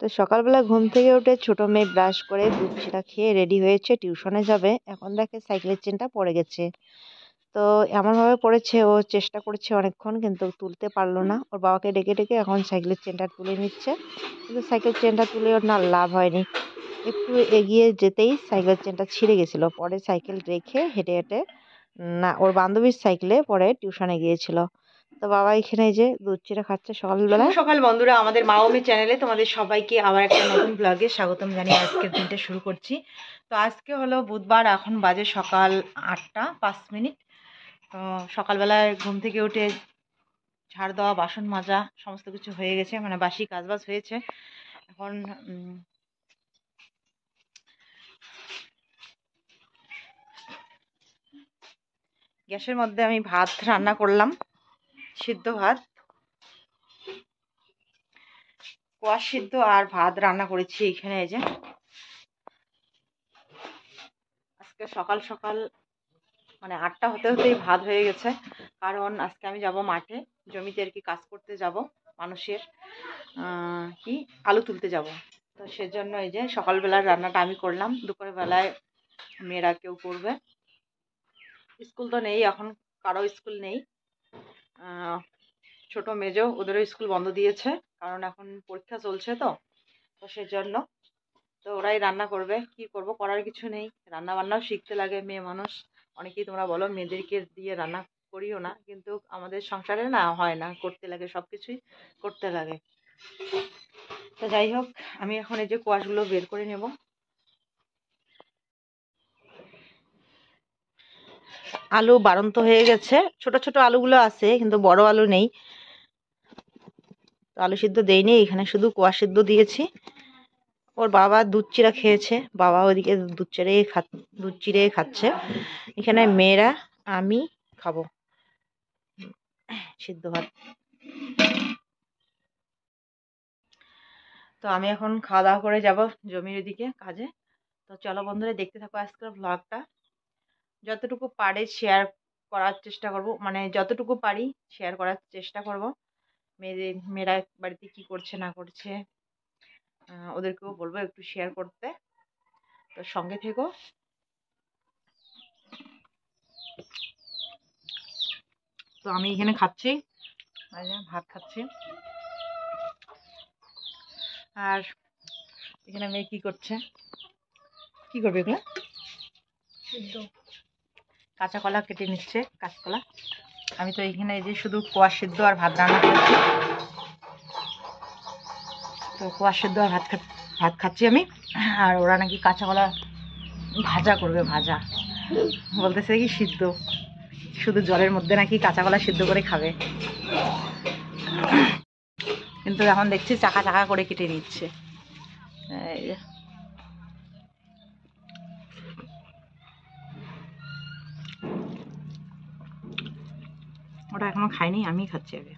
তো সকালবেলা ঘুম থেকে উঠে ছোট মেয়ে ব্রাশ করে দুধ চিড়া খেয়ে রেডি হয়েছে, টিউশনে যাবে। এখন দেখে সাইকেলের চেনটা পড়ে গেছে। তো এমনভাবে পড়েছে, ও চেষ্টা করেছে অনেকক্ষণ কিন্তু তুলতে পারলো না। ওর বাবাকে ডেকে ডেকে এখন সাইকেলের চেনটা তুলে নিচ্ছে, কিন্তু সাইকেল চেনটা তুলে ওর না লাভ হয়নি। একটু এগিয়ে যেতেই সাইকেলের চেনটা ছিঁড়ে গেছিল। পরে সাইকেল রেখে হেঁটে হেঁটে না ওর বান্ধবীর সাইকেলে পরে টিউশনে গিয়েছিল। তো বাবা এখানে এই যে দুধ চিড়া খাচ্ছে সকালবেলা। সকাল বন্ধুরা, আমাদের মা ও মেয়ে চ্যানেলে তোমাদের সবাইকে আবার একটা নতুন ব্লগে স্বাগতম জানিয়ে আজকের দিনটা শুরু করছি। তো আজকে হলো বুধবার, এখন বাজে সকাল 8টা 5 মিনিট। তো সকালবেলায় ঘুম থেকে উঠে ঝাড় দেওয়া, বাসন মাজা সমস্ত কিছু হয়ে গেছে, মানে বাসি কাজবাজ হয়েছে। এখন গ্যাসের মধ্যে আমি ভাত রান্না করলাম, সিদ্ধ ভাত, কোয়াশ সিদ্ধ আর ভাত রান্না করেছি এখানে। এই যে আজকে সকাল সকাল মানে 8টা হতে হতেই ভাত হয়ে গেছে, কারণ আজকে আমি যাব মাঠে, জমিতে আর কি কাজ করতে যাব, মানুষের কি আলু তুলতে যাব। তো সেজন্য এই যে সকালবেলার রান্নাটা আমি করলাম, দুপুরের বেলায় মেয়েরা কেউ করবে। স্কুল তো নেই এখন, কারো স্কুল নেই। ছোট মেজো ওদেরও স্কুল বন্ধ দিয়েছে, কারণ এখন পরীক্ষা চলছে। তো তো সেজন্য তো ওরাই রান্না করবে। কি করব, করার কিছু নেই, রান্না বান্নাও শিখতে লাগে, মেয়ে মানুষ। অনেকেই তোমরা বলো মেয়েদেরকে দিয়ে রান্না করিও না, কিন্তু আমাদের সংসারে না হয় না, করতে লাগে, সব কিছুই করতে লাগে। তো যাই হোক, আমি এখন এই যে কোয়াশগুলো বের করে নেব। আলু বাড়ন্ত হয়ে গেছে, ছোট ছোট আলুগুলো আছে কিন্তু বড় আলু নেই। তো আলু সিদ্ধ দেইনি, এখানে শুধু কোয়াশ সিদ্ধ দিয়েছি। ওর বাবা দুধ চিড়া খেয়েছে, বাবা ওইদিকে দুধ চিড়ে খাচ্ছে। এখানে মেয়েরা আমি খাবো সিদ্ধ ভাত। তো আমি এখন খাওয়া দাওয়া করে যাব জমির ওদিকে কাজে। তো চলো বন্ধুরা, দেখতে থাকো আজকের ব্লগটা। যতটুকু পারে শেয়ার করার চেষ্টা করব, মানে যতটুকু পারি শেয়ার করার চেষ্টা করব। মেয়েরা বাড়িতে কি করছে না করছে, ওদেরকেও বলবো একটু শেয়ার করতে। তো সঙ্গে থেকো। তো আমি এখানে খাচ্ছি, ভাত খাচ্ছি। আর এখানে মেয়ে কি করছে, কি করবে এগুলো? কাঁচা কলা কেটে নিচ্ছে, কাঁচকলা। আমি তো এখানে এই যে শুধু কোয়াশ সিদ্ধ আর ভাত রান্না করেছি। তো কোয়াশ সিদ্ধ আর ভাত খাচ্ছি আমি। আর ওরা নাকি কাঁচা কলা ভাজা করবে, ভাজা বলতেছে কি সিদ্ধ, শুধু জলের মধ্যে নাকি কাঁচা কলা সিদ্ধ করে খাবে। কিন্তু এখন দেখছি চাকা চাকা করে কেটে নিচ্ছে। ওটা এখনো খাইনি, আমি খাচ্ছি আগে।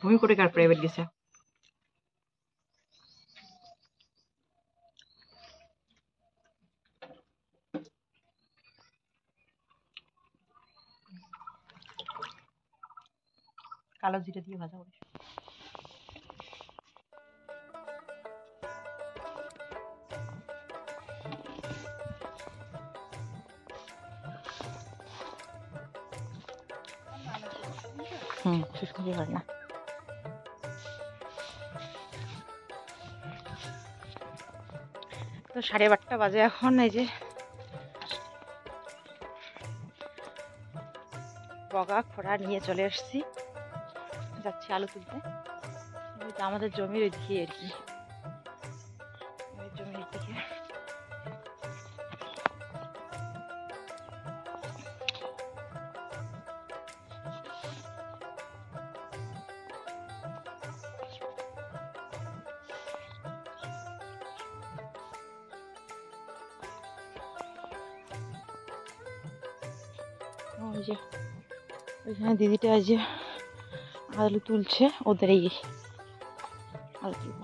ভূমি করে কার প্রাইভেট গেছে। কালো জিরে দিয়ে ভাজা করিস। সুস্মিতা হয় না। তো 12:30 বাজে এখন। এই যে বগা খোড়া নিয়ে চলে এসেছি, যাচ্ছি আলু তুলতে। আমাদের জমির ওইদিকে আর কি, জমির দিকে। ওই যে ওইখানে দিদিটা এই যে আলু তুলছে, ওদের এই আলু তুলব।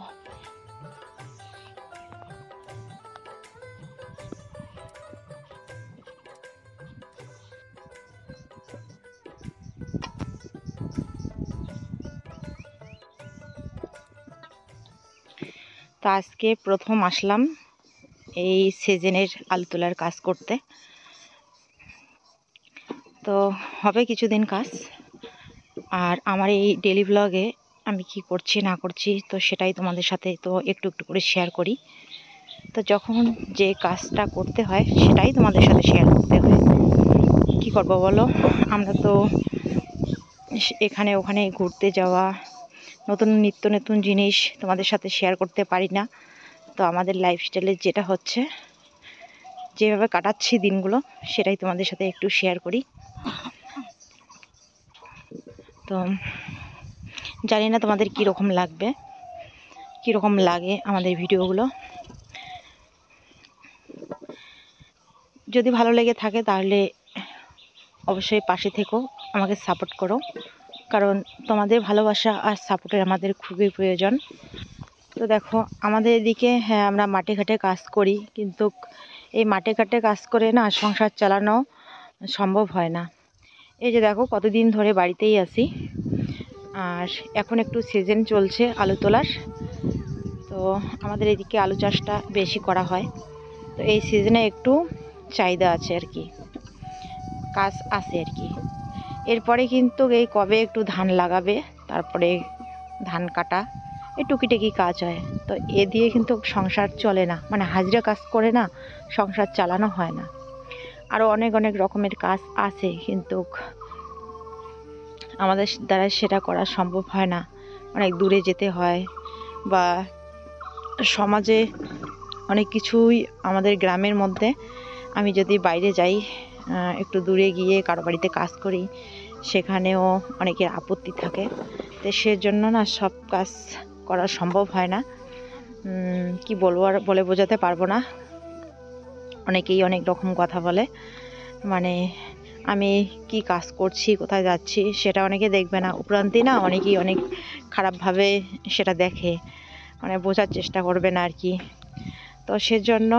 তো আজকে প্রথম আসলাম এই সিজনের আলু তোলার কাজ করতে। তো হবে কিছুদিন কাজ, আর আমার এই ডেলি ব্লগে আমি কি করছি না করছি তো সেটাই তোমাদের সাথে তো একটু একটু করে শেয়ার করি। তো যখন যে কাজটা করতে হয় সেটাই তোমাদের সাথে শেয়ার করতে হয়। কি করব বলো, আমরা তো এখানে ওখানে ঘুরতে যাওয়া, নতুন নিত্য নতুন জিনিস তোমাদের সাথে শেয়ার করতে পারি না। তো আমাদের লাইফস্টাইলে যেটা হচ্ছে, যেভাবে কাটাচ্ছি দিনগুলো, সেটাই তোমাদের সাথে একটু শেয়ার করি। তো জানি না তোমাদের কীরকম লাগবে, কীরকম লাগে আমাদের ভিডিওগুলো। যদি ভালো লেগে থাকে তাহলে অবশ্যই পাশে থেকো, আমাকে সাপোর্ট করো, কারণ তোমাদের ভালোবাসা আর সাপোর্টের আমাদের খুবই প্রয়োজন। তো দেখো আমাদের এদিকে, হ্যাঁ আমরা মাঠে ঘাটে কাজ করি, কিন্তু এই মাঠে ঘাটে কাজ করে না সংসার চালানো সম্ভব হয় না। এই যে দেখো কতদিন ধরে বাড়িতেই আছি, আর এখন একটু সিজন চলছে আলু তোলার। তো আমাদের এদিকে আলু চাষটা বেশি করা হয়, তো এই সিজনে একটু চাহিদা আছে আর কি, কাজ আছে আর কি। এরপরে কিন্তু এই কবে একটু ধান লাগাবে, তারপরে ধান কাটা, এই টুকিটাকি কাজ হয়। তো এ দিয়ে কিন্তু সংসার চলে না, মানে হাজিরা কাজ করে না সংসার চালানো হয় না। আরও অনেক অনেক রকমের কাজ আছে, কিন্তু আমাদের দ্বারা সেটা করা সম্ভব হয় না। অনেক দূরে যেতে হয়, বা সমাজে অনেক কিছুই আমাদের গ্রামের মধ্যে, আমি যদি বাইরে যাই একটু দূরে গিয়ে কারো বাড়িতে কাজ করি, সেখানেও অনেকের আপত্তি থাকে। তো সেজন্য না সব কাজ করা সম্ভব হয় না। কি বলবো আর বলে বোঝাতে পারবো না। অনেকেই অনেক রকম কথা বলে, মানে আমি কি কাজ করছি, কোথায় যাচ্ছি সেটা অনেকে দেখবে না, উপরান্তি না অনেকেই অনেক খারাপভাবে সেটা দেখে, মানে বোঝার চেষ্টা করবে না আর কি। তো সেজন্য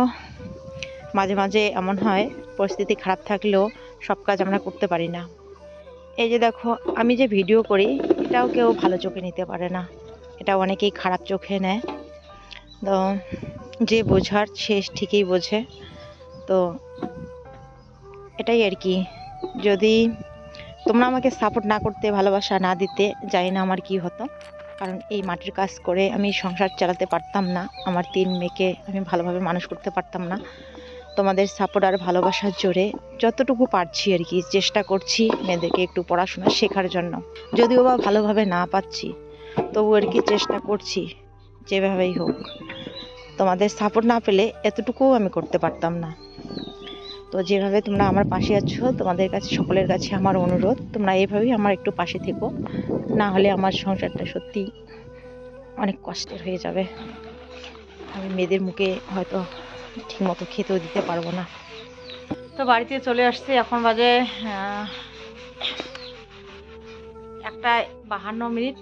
মাঝে মাঝে এমন হয়, পরিস্থিতি খারাপ থাকলেও সব কাজ আমরা করতে পারি না। এই যে দেখো আমি যে ভিডিও করি, এটাও কেউ ভালো চোখে নিতে পারে না, এটা অনেকেই খারাপ চোখে নেয়। তো যে বোঝার সে ঠিকই বোঝে। তো এটাই আর কি, যদি তোমরা আমাকে সাপোর্ট না করতে, ভালোবাসা না দিতে, জানি না আমার কি হতো। কারণ এই মাটির কাজ করে আমি সংসার চালাতে পারতাম না, আমার 3 মেয়েকে আমি ভালোভাবে মানুষ করতে পারতাম না। তোমাদের সাপোর্ট আর ভালোবাসার জোরে যতটুকু পারছি আর কি চেষ্টা করছি মেয়েদেরকে একটু পড়াশোনা শেখার জন্য। যদিও বা ভালোভাবে না পাচ্ছি, তবু আর কি চেষ্টা করছি যেভাবেই হোক। তোমাদের সাপোর্ট না পেলে এতটুকুও আমি করতে পারতাম না। তো যেভাবে তোমরা আমার পাশে আছো, তোমাদের কাছে সকলের কাছে আমার অনুরোধ, তোমরা এভাবেই আমার একটু পাশে থেকো, না হলে আমার সংসারটা সত্যি অনেক কষ্টের হয়ে যাবে। আমি মেয়েদের মুখে হয়তো ঠিকমতো খেতেও দিতে পারবো না। তো বাড়িতে চলে আসছি, এখন বাজে 1:52।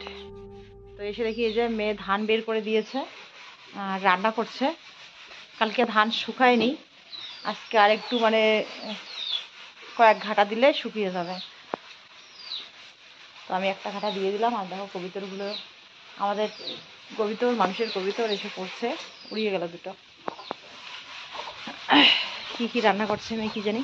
তো এসে দেখি এই যে মেয়ে ধান বের করে দিয়েছে, রান্না করছে। কালকে ধান শুকায়নি, আজকে আর একটু মানে কয়েক ঘাটা দিলে শুকিয়ে যাবে। তো আমি একটা ঘাটা দিয়ে দিলাম, আর দেখো কবিতরগুলো, আমাদের কবিতর, মানুষের কবিতর এসে পড়ছে, উড়িয়ে গেল দুটো। কি কি রান্না করছে আমি কি জানি।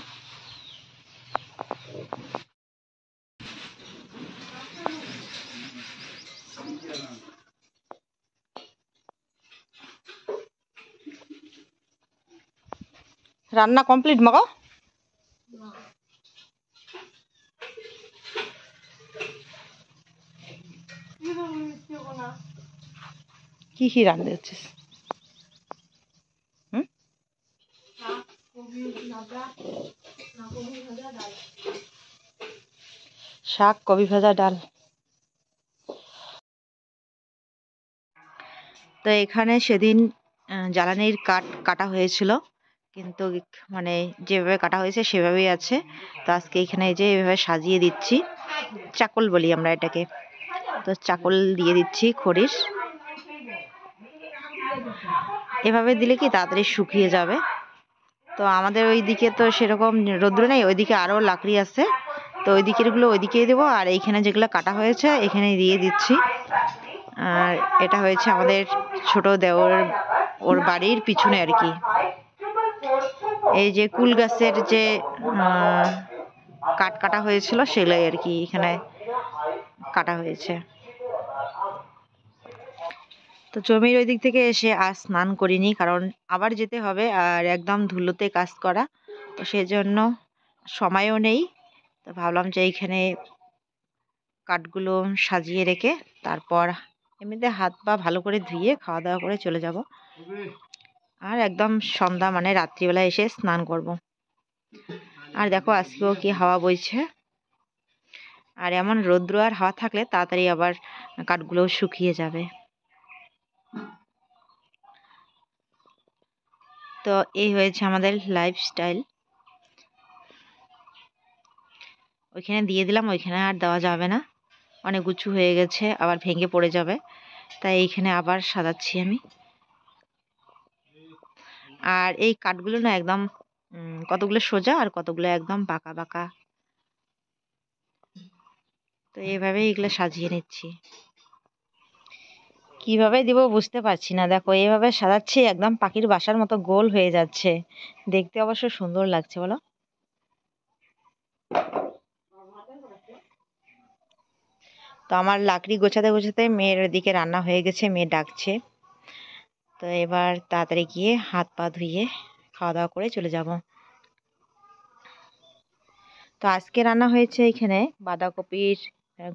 রান্না কমপ্লিট মাগো? কি কি রান্না দিচ্ছিস? শাক, কবি ভাজা, ডাল। তো এখানে সেদিন জ্বালানির কাঠ কাটা হয়েছিল, কিন্তু মানে যেভাবে কাটা হয়েছে সেভাবেই আছে। তো আজকে এখানে যে এভাবে সাজিয়ে দিচ্ছি, চাকল বলি আমরা এটাকে। তো চাকল দিয়ে দিচ্ছি খড়ির, এভাবে দিলে কি তাড়াতাড়ি শুকিয়ে যাবে। তো আমাদের ওই দিকে তো সেরকম রৌদ্র নেই, ওইদিকে আরও লাকড়ি আছে, তো ওই দিকেরগুলো ওইদিকেই দেবো, আর এইখানে যেগুলো কাটা হয়েছে এখানে দিয়ে দিচ্ছি। আর এটা হয়েছে আমাদের ছোট দেওর ওর বাড়ির পিছনে আর কি। এই যে কুল গাছের যে কাঠ কাটা হয়েছিল সেলাই আর কি এখানে কাটা হয়েছে। তো জমির ওই দিক থেকে এসে আর স্নান করিনি, কারণ আবার যেতে হবে আর একদম ধুলোতে কাজ করা, তো সেই জন্য সময়ও নেই। তো ভাবলাম যে এইখানে কাঠগুলো সাজিয়ে রেখে তারপর এমনিতে হাত পা ভালো করে ধুয়ে খাওয়া দাওয়া করে চলে যাব। আর একদম সন্ধ্যা মানে রাত্রিবেলা এসে স্নান করব। আর দেখো আজকেও কি হাওয়া বইছে, আর এমন রৌদ্র আর হাওয়া থাকলে তাড়াতাড়ি আবার কাঠগুলো শুকিয়ে যাবে। তো এই হয়েছে আমাদের লাইফস্টাইল। ওইখানে দিয়ে দিলাম, ওইখানে আর দেওয়া যাবে না, অনেক উঁচু হয়ে গেছে, আবার ভেঙে পড়ে যাবে, তাই এইখানে আবার সাজাচ্ছি আমি। আর এই কাঠগুলো না একদম কতগুলো সোজা আর কতগুলো একদম বাঁকা বাঁকা, তো এইভাবে এগুলো সাজিয়ে নিচ্ছি। কিভাবে দিব বুঝতে পারছি না, দেখো এইভাবে সাজাচ্ছি একদম পাখির বাসার মতো গোল হয়ে যাচ্ছে, দেখতে অবশ্য সুন্দর লাগছে বলো। তো আমার লাকড়ি গোছাতে গোছাতে মেয়ের দিকে রান্না হয়ে গেছে, মেয়ে ডাকছে। তো এবার তাড়াতাড়ি গিয়ে হাত পা ধুয়ে খাওয়া দাওয়া করে চলে যাব। তো আজকে রান্না হয়েছে এখানে বাঁধাকপির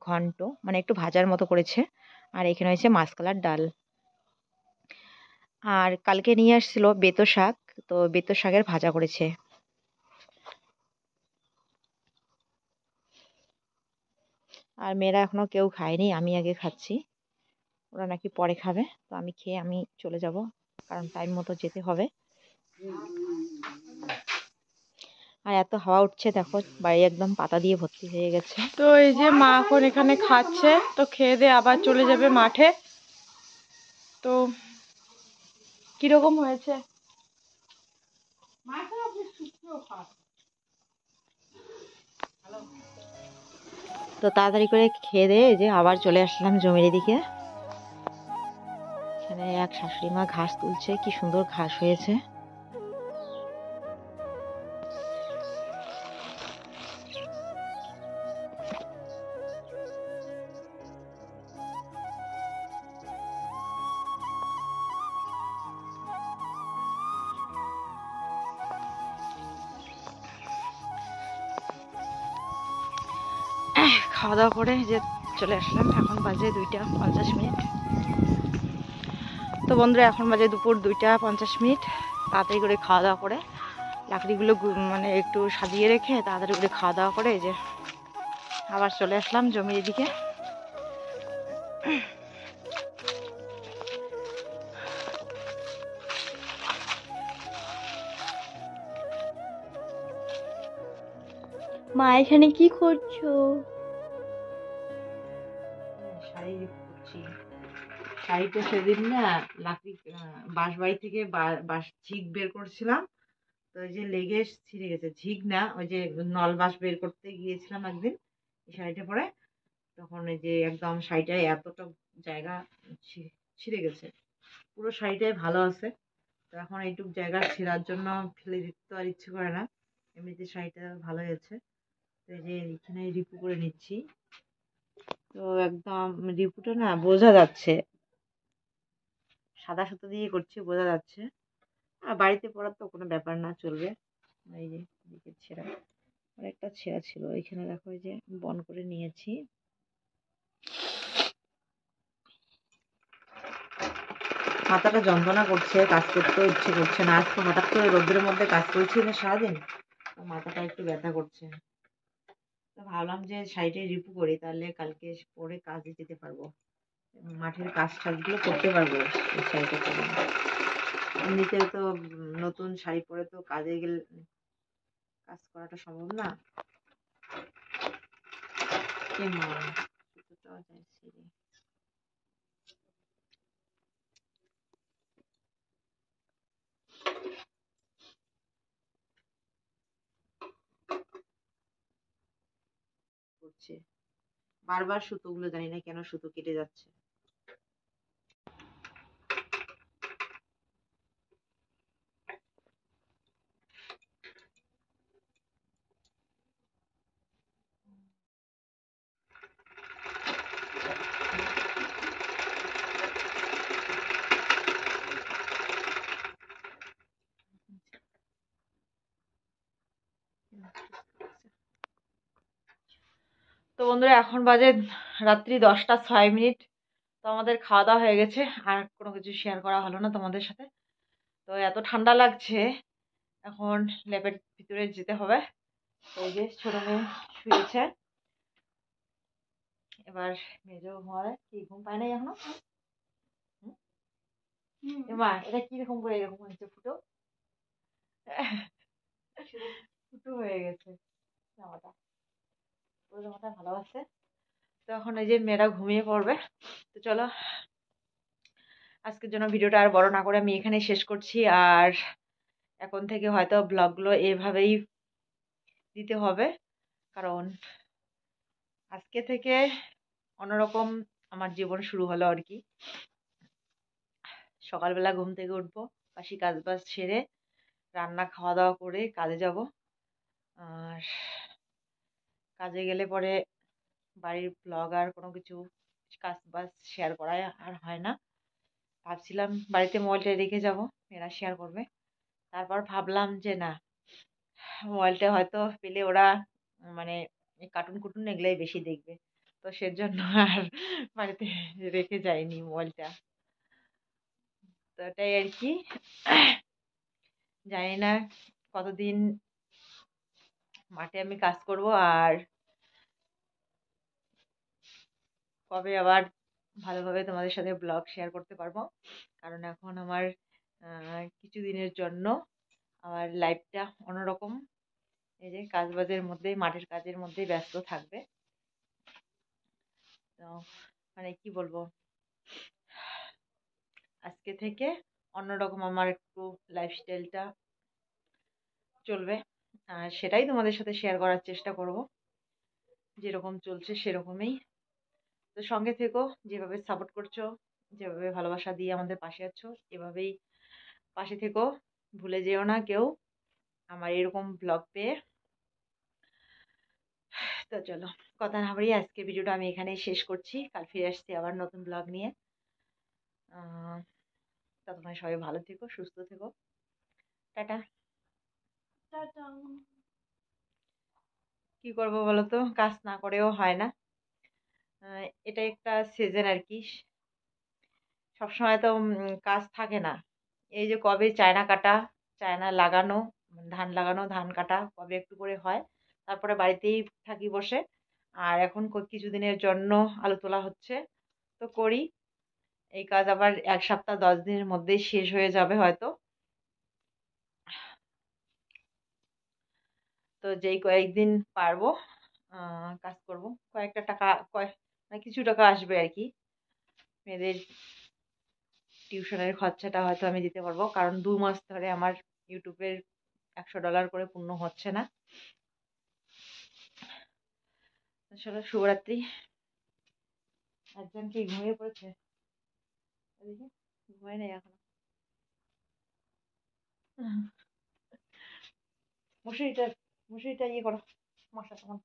ঘন্ট, মানে একটু ভাজার মতো করেছে, আর এখানে হয়েছে মাসকলার ডাল। আর কালকে নিয়ে আসছিল বেতো শাক, তো বেতো শাকের ভাজা করেছে। আর মেয়েরা এখনো কেউ খায়নি, আমি আগে খাচ্ছি, ওরা নাকি পরে খাবে। তো আমি খেয়ে আমি চলে যাব, কারণ টাইম মতো যেতে হবে। আর এত হাওয়া উঠছে দেখো, বাড়ি একদম পাতা দিয়ে ভর্তি হয়ে গেছে। তো এই যে মা এখন এখানে খাচ্ছে, তো খেয়ে দিয়ে আবার চলে যাবে মাঠে। তো কিরকম হয়েছে? তো তাড়াতাড়ি করে খেয়ে দিয়ে যে আবার চলে আসলাম জমির দিকে। এখানে এক শাশুড়ি মা ঘাস তুলছে, কি সুন্দর ঘাস হয়েছে। খাওয়া দাওয়া করে যে চলে আসলাম, এখন বাজে 2টা 50 মিনিট। তো বন্ধুরা এখন বাজে দুপুর 2টা 50 মিনিট। তাড়াতাড়ি করে খাওয়া দাওয়া করে লাকড়িগুলো মানে একটু সাজিয়ে রেখে তাড়াতাড়ি করে খাওয়া দাওয়া করে এই যে আবার চলে আসলাম জমির দিকে। মা এখানে কি করছো? শাড়িটা সেদিন না লাকড়ি বাঁশ বাড়ি থেকে বাঁশ ঝিক বের করছিলাম, তো ওই যে লেগে ছিঁড়ে গেছে। ঝিক না, ওই যে নল বাঁশ বের করতে গিয়েছিলাম একদিন এই শাড়িটা পরে, তখন এই যে একদম শাড়িটায় এতটা জায়গা ছিঁড়ে গেছে। পুরো শাড়িটাই ভালো আছে, তো এখন এইটুক জায়গা ছেঁড়ার জন্য ফেলে দিতে তো আর ইচ্ছে করে না, এমনিতে শাড়িটা ভালো হয়েছে। তো এই যে এখানে রিপু করে নিচ্ছি, তো একদম রিপুটা না বোঝা যাচ্ছে, সাদা সুতো দিয়ে করছি, বোঝা যাচ্ছে। আর বাড়িতে পরার তো কোনো ব্যাপার না, চলবে। এই যে দিকে ছেঁড়া, অনেকটা ছেঁড়া ছিল, এখানে দেখো এই যে বন করে নিয়েছি। মাথাটা যন্ত্রণা করছে, কাজ করতে ইচ্ছে করছে না, আজকে হঠাৎ করে রোদ্রের মধ্যে কাজ করছি না সারাদিন, মাথাটা একটু ব্যথা করছে। তো ভাবলাম যে শাড়িটা রিপু করি, তাহলে কালকে পরে কাজে যেতে পারবো, মাঠের কাজ টাজগুলো করতে পারবো এই শাড়িটা পরে। এমনিতে তো নতুন শাড়ি পরে তো কাজে গেলে কাজ করাটা সম্ভব না। করছে বারবার সুতোগুলো, জানি না কেন সুতো কেটে যাচ্ছে। বন্ধুরা এখন বাজে রাত্রি 10টা 6 মিনিট। তো আমাদের খাওয়া দাওয়া হয়ে গেছে, আর কোনো কিছু শেয়ার করা হলো না তোমাদের সাথে। তো এত ঠান্ডা লাগছে, এখন ল্যাবের ভিতরে যেতে হবে। তো এই যে ছোট মেয়ে শুয়েছে, এবার মেজো হয় কি ঘুম পায় নাই এখনো। মা এটা কিরকম করে এরকম হয়েছে ফুটো ফুটো হয়ে গেছে জামাটা, পুরো জামাটা ভালো আছে। তো এখন এই যে মেয়েরা ঘুমিয়ে পড়বে। তো চলো আজকের জন্য ভিডিওটা আর বড় না করে আমি এখানে শেষ করছি। আর এখন থেকে হয়তো ব্লগগুলো এভাবেই দিতে হবে, কারণ আজকে থেকে অন্যরকম আমার জীবন শুরু হলো আর কি। সকালবেলা ঘুম থেকে উঠবো, বাসি কাজ বাজ সেরে রান্না খাওয়া দাওয়া করে কাজে যাব। আর কাজে গেলে পরে বাড়ির ব্লগ আর কোনো কিছু কাজ বাজ শেয়ার করা আর হয় না। ভাবছিলাম বাড়িতে মোবাইলটা রেখে যাব, মেয়েরা শেয়ার করবে। তারপর ভাবলাম যে না, মোবাইলটা হয়তো পেলে ওরা মানে কার্টুন কুটুন এগুলাই বেশি দেখবে। তো সেজন্য আর বাড়িতে রেখে যাইনি মোবাইলটা। তো এটাই আর কি। জানি না কতদিন মাঠে আমি কাজ করব, আর কবে আবার ভালোভাবে তোমাদের সাথে ব্লগ শেয়ার করতে পারবো। কারণ এখন আমার কিছুদিনের জন্য আমার লাইফটা অন্যরকম। এই যে কাজ বাজের মধ্যে, মাঠের কাজের মধ্যে ব্যস্ত থাকবে। তো মানে কি বলবো, আজকে থেকে অন্যরকম আমার একটু লাইফস্টাইলটা চলবে। আর সেটাই তোমাদের সাথে শেয়ার করার চেষ্টা করব, যেরকম চলছে সেরকমই। তো সঙ্গে থেকো, যেভাবে সাপোর্ট করছো, যেভাবে ভালোবাসা দিয়ে আমাদের পাশে আছো, এভাবেই পাশে থেকো। ভুলে যেও না কেউ আমার এরকম ব্লগ পেয়ে। তো চলো কথা না বাড়িয়ে আজকের ভিডিওটা আমি এখানেই শেষ করছি। কাল ফিরে আসছি আবার নতুন ব্লগ নিয়ে। ততক্ষণ সবাই ভালো থেকো, সুস্থ থেকো। টাটা। কি করবো বলো তো, কাজ না করেও হয় না। এটা একটা সিজন আর কি, সবসময় তো কাজ থাকে না। এই যে কবে চায়না কাটা, চায়না লাগানো, ধান লাগানো, ধান কাটা কবে একটু করে হয়। তারপরে বাড়িতেই থাকি বসে। আর এখন কিছুদিনের জন্য আলু তোলা হচ্ছে, তো করি। এই কাজ আবার 1 সপ্তাহ 10 দিনের মধ্যেই শেষ হয়ে যাবে হয়তো। তো যেই কয়েকদিন পারবো কাজ করব। কয়েকটা টাকা, মানে কিছু টাকা আসবে আর কি। মেয়েদের টিউশনের খরচাটা হয়তো আমি দিতে পারবো, কারণ 2 মাস ধরে আমার ইউটিউবের $100 করে পূর্ণ হচ্ছে না। আসলে শুভরাত্রি। একজন কি ঘুমিয়ে পড়েছে? এদিকে ঘুমায় নাই এখনো। মশারিটা মশারিটা ইয়ে করো, মশা তোমার